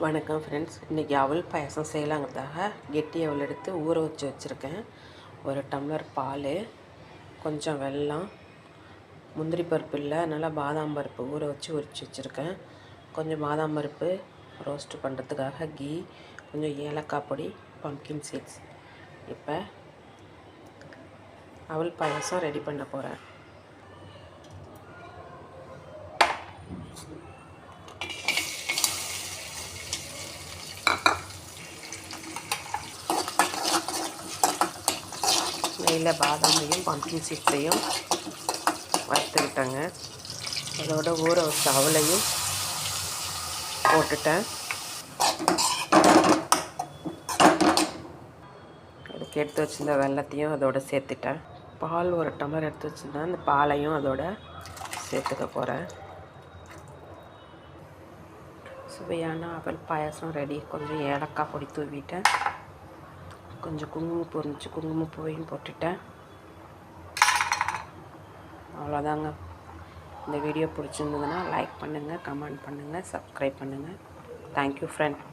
வணக்கம் ஃப்ரெண்ட்ஸ். இன்றைக்கி அவல் பாயசம் செய்யலாங்கிறதாக கெட்டி அவல் எடுத்து ஊற வச்சுருக்கேன். ஒரு டம்ளர் பால், கொஞ்சம் வெல்லம், முந்திரி பருப்பு இல்லை, நல்லா பாதாம் பருப்பு ஊற வச்சு உரித்து வச்சுருக்கேன். கொஞ்சம் பாதாம் பருப்பு ரோஸ்ட்டு பண்ணுறதுக்காக கீ, கொஞ்சம் ஏலக்காய் பொடி, பம்கின் சீட்ஸ். இப்போ அவல் பாயசம் ரெடி பண்ண போகிறேன். நெய்யில் பாதாமையும் பம்கின் சீட்ஸையும் வறுத்துக்கிட்டேங்க. அதோட ஊற வச்ச அவலையும் போட்டுட்டேன். அதுக்கு எடுத்து வச்சுருந்த வெல்லத்தையும் அதோட சேர்த்துட்டேன். பால் ஒரு டம்ளர் எடுத்து வச்சுருந்தேன். அந்த பாலையும் அதோட சேர்த்துக்க போகிறேன். சுவையான அவல் பாயாசம் ரெடி. கொஞ்சம் ஏலக்காய் பொடி தூவிட்டேன். கொஞ்சம் குங்குமப்பூ இருந்துச்சு, குங்குமப்பூவையும் போட்டுட்டேன். அவ்வளோதாங்க. இந்த வீடியோ பிடிச்சிருந்ததுன்னா லைக் பண்ணுங்கள், கமெண்ட் பண்ணுங்கள், சப்ஸ்கிரைப் பண்ணுங்கள். Thank you friend.